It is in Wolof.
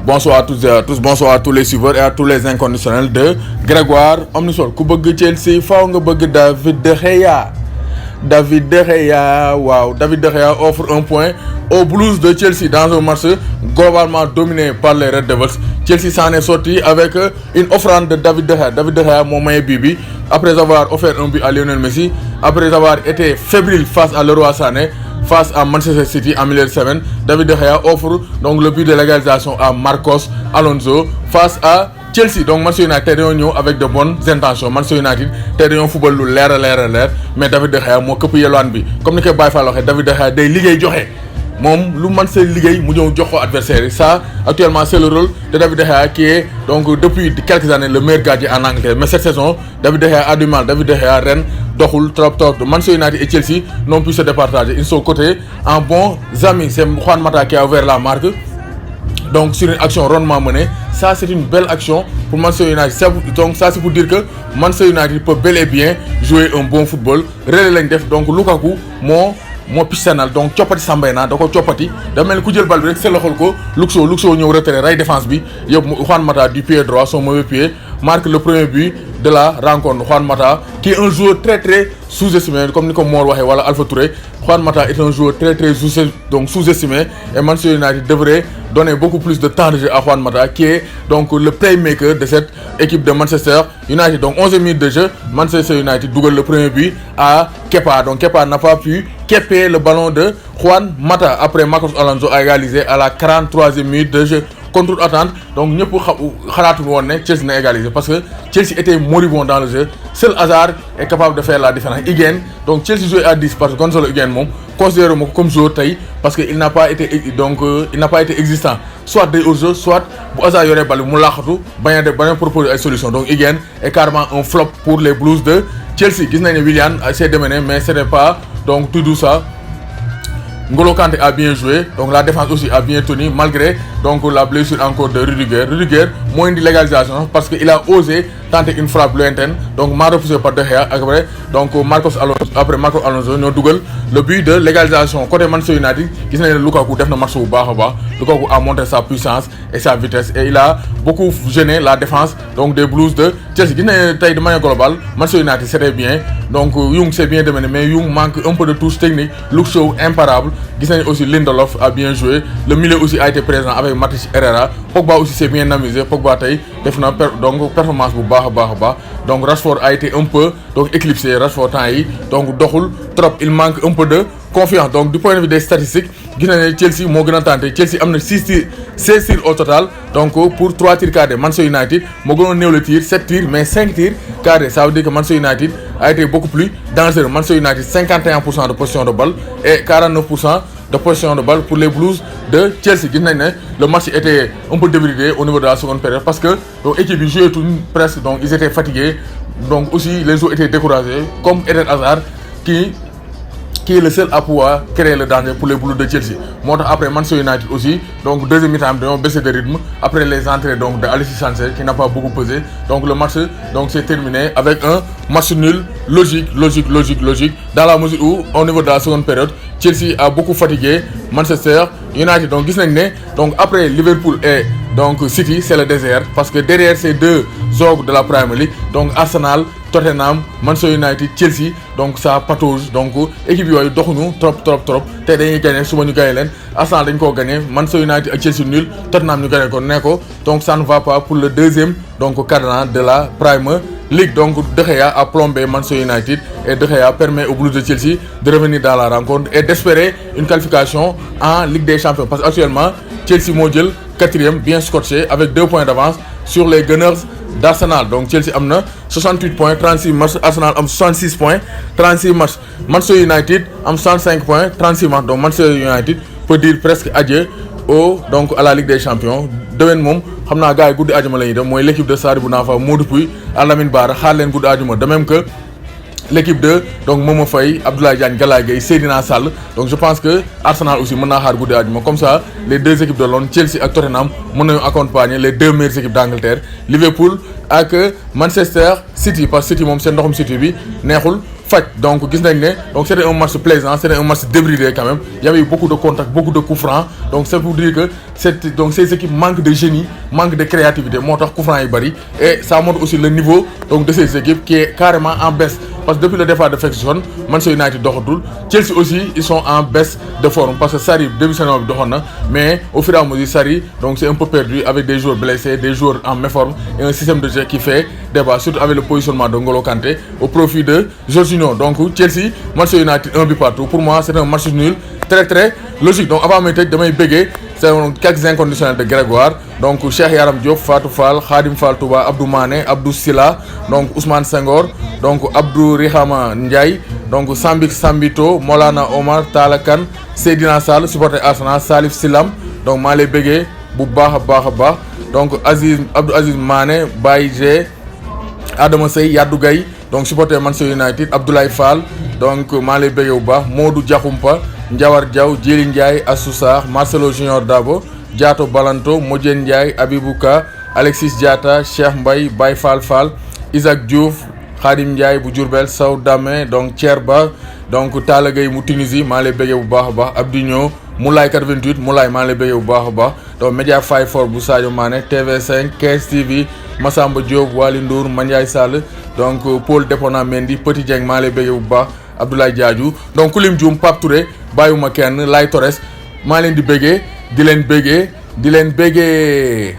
Bonsoir à toutes et à tous, bonsoir à tous les suiveurs et à tous les inconditionnels de Grégoire Omnisol. Ku bëgg Chelsea faaw nga bëgg David De Gea. David De Gea, wow. David De Gea offre un point aux Blues de Chelsea dans un match globalement dominé par les Red Devils. Chelsea s'en est sorti avec une offrande de David De Gea. David De Gea moo maye bii bi après avoir offert un but à Lionel Messi, après avoir été fébrile face à Leroy Sané, face à Manchester City en milieu de semaine. David De Gea offre donc le but de l'égalisation à Marcos Alonso face à Chelsea. Donc Manchester United tey dañoo ñëw avec de bonnes intentions. Manchester United tey dañoo football lu leer a leer mais David De Gea moo këpp yelwaan bi comme ni koy Baye Fall waxee. David De Gea day liggéey joxe moom lu man say liggéey mu ñëw jox ko adversaire yi. Ça actuellement c'est le rôle de David De Gea qui est donc depuis quelques années le meilleur gardien en Angleterre. Mais cette saison David De Gea a du mal. David De Gea ren doxul trop. Manchester United et Chelsea n'ont pu se départager. Ils sont cotés en bons amis. C'est Juan Mata qui a ouvert la marque donc sur une action rondement menée. Ça c'est une belle action pour Manchester United. Donc ça c'est pour dire que Manchester United peut bel et bien jouer un bon football. Relais lañ def donc Lukaku moo pistanal donc coppati Sambena da ko coppati da mel ni ku jël bal bi rek seloxal ko Luxo ñëw retiré ray défense bi yëpp Juan Mata du pied droit son mauvais pied marque le premier but de la rencontre. Juan Mata qui est un joueur très sous-estimé comme ni ko Mor waxee wala Alpha Touré. Juan Mata est un joueur très sous-estimé et Manchester United devrait donner beaucoup plus de temps de jeu à Juan Mata qui est donc le playmaker de cette équipe de Manchester United. Donc 11e minute de jeu, Manchester United double le premier but à Kepa. Donc Kepa n'a pas pu kepper le ballon de Juan Mata. Après Marcos Alonso a égalisé à la 43e minute de jeu. Contre toute attente, donc ñëpp xalaatuñu woon ne Chelsea na égalisé parce que Chelsea était moribond dans le jeu. Seul Hazard est capable de faire la différence. Higuaín, donc Chelsea jouait à 10 parce que Gonzalo Higuaín moom considéré ma ko comme joueur tey parce que il n'a pas été existant. Soit day hors-jeu, soit bu Hazard yoree bal mu laaxatu bañ a proposer ay solution. Donc Higuaín est carrément un flop pour les Blues de Chelsea. Gis nañ ne Willian s'est démené mais ce n'est pas donc tout ça. N'Golo Kanté a bien joué, donc la défense aussi a bien tenu malgré donc la blessure encore de Rudiger. Rudiger moo indi l'égalisation parce qu'il a osé tenter une frappe lointaine donc mal repoussé par De Gea après donc Marcos Alonso ñoo dugal le but de l'égalisation. Côté Manchester United gis nañ ne Lukaku def na match bu baax a baax. Lukaku a montré sa puissance et sa vitesse et il a beaucoup gêné la défense donc des Blues de Chelsea. Gis nañ ne tey de manière globale Manchester United c'était bien donc Young s'est bien démené mais Young manque un peu de touche technique. Luke Shaw imparable. Gis nañ aussi Lindelof a bien joué. Le milieu aussi a été présent avec Mathis Herrera. Pogba aussi s'est bien amusé. Pogba tey def na donc performance bu baax a baax. Donc Rashford a été un peu donc éclipsé. Rashford temps yi donc doxul trop. Il manque un peu de confiance. Donc du point de vue des statistiques gis nañ ne Chelsea moo gën a tenté. Chelsea am na 16 tirs au total donc pour 3 tirs cadrés. Manchester United moo gënoon néew le tir 7 tirs mais 5 tirs cadrés. Ça veut dire que Manchester United a été beaucoup plus dangereux. Manchester United 51% de possession de balle et 49% de possession de balle pour les Blues de Chelsea. Gis nañ ne le match était un peu débridé au niveau de la seconde période parce que donc équipe bi jouait tout presque donc ils étaient fatigués donc aussi les joueurs étaient découragés comme Eden Hazard qui est le seul à pouvoir créer le danger pour les Blues de Chelsea. Moo tax après Manchester United aussi donc deuxième mi-temps dañoo baissé de rythme après les entrées donc de Alexis Sanchez qui n'a pas beaucoup pesé. Donc le match donc s'est terminé avec un match nul logique dans la mesure où au niveau de la seconde période Chelsea a beaucoup fatigué Manchester United. Donc gis nañ ne donc après Liverpool et donc City c'est le désert parce que derrière ces deux ogres de la Premier League donc Arsenal, Tottenham, Manchester United, Chelsea donc ça patauge donc équipe yooyu doxuñu trop tey dañuy gagné suba ñu gagné leen. Arsenal dañ koo gagné Manchester United ak Chelsea nul Tottenham ñu gagné ko ne ko donc ça ne va pas pour le deuxième donc cadran de la Premier League. Donc De Gea a plombé Manchester United et De Gea permet aux Blues de Chelsea de revenir dans la rencontre et d'espérer une qualification en Ligue des Champions parce que actuellement Chelsea moo jël 4e bien scotché avec 2 points d'avance sur les Gunners d'Arsenal. Donc Chelsea am na 68 points 36 matchs, Arsenal am 66 points 36 matchs, Manchester United am 65 points 36 matchs. Donc Manchester United peut dire presque adieu donc à la Ligue des Champions. Déwén moom xam naa gars yi guddi àjjuma la ñuy dem mooy l'équipe de Sadibou Nafa Modou Pouye Lamine Bara xaar leen guddi àjjuma de même que l'équipe de donc Momo Faye, Abdoulaye Diagne, Galaye Gueye, Seydina Sall. Donc je pense que Arsenal aussi mën naa xaar guddi àjjuma comme ça les deux équipes de Londres Chelsea ak Tottenham mën nañu accompagner les deux meilleures équipes d'Angleterre Liverpool ak Manchester City parce que City moom seen ndoxum City bi neexul faj. Donc gis nañ ne donc c'était un match plaisant, c'était un match débridé quand même. Il y avait eu beaucoup de contacts, beaucoup de coups francs. Donc c'est pour dire que donc ces équipes manquent de génie, manquent de créativité. Moo tax coups francs yi bari et ça montre aussi le niveau donc de ces équipes qui est carrément en baisse. Parce que depuis le départ de Ferguson, Manchester United doxatul, Chelsea aussi ils sont en baisse de forme parce que Sarri début saison bi doxoon na, mais au fur et à mesure Sarri donc c'est un peu perdu avec des joueurs blessés, des joueurs en méforme et un système de jeu qui fait débat, surtout avec le positionnement de N'Golo Kanté au profit de Jorginho. Donc Chelsea, Manchester United un but partout. Pour moi c'est un match nul très très logique. Donc avant may tëj damay béggee c'est quelques inconditionnels de Grégoire, donc Cheikh Yaram Diop, Fatou Fall, Khadim Fall Touba, Abdou Mané, Abdou Silla, donc Ousmane Senghor, donc Abdou Rihama Ndiaye, donc Sambik Sambito, Molana Omar, Talakan, Seydina Sall, supporter Arsenal, Salif Silam, donc maa lay béggee bu baax a baax donc Abdou Aziz Mané, Baye G, Adama Sey, Yadou Gaye, donc supporter Manchester United, Abdoulaye Fall, donc maa lay béggee bu baax Modou Diakhoumpa, Ndiawar Diaw, Djeli Ndiaye, Assoussar, Marcelo Junior Dabo, Diato Balanto, Modjen Ndiaye, Abibouka, Alexis Diata, Cheikh Mbaye, Baye Fall Fall, Isaac Diouf, Khadim Ndiaye bu Diourbel, Sow Dame, donc Thierba, donc Talla Gueye mu Tunisie maa lay béggee bu baax a baax Abdigno, Moulay 88, Moulay maa lay béggee bu baax a baax donc Media Fay For bu Sadio Mané, TV5, KS TV, Massamba Diop, Waly Ndour, Mandiaye Sall, donc Paul Depona Mendy, Petit Dieng maa lay béggee bu baax Abdoulaye Diadiou, donc Kulim Dioum, Pape Touré, bàyyiwuma kenn Lay Torres maa leen di béggee di leen béggee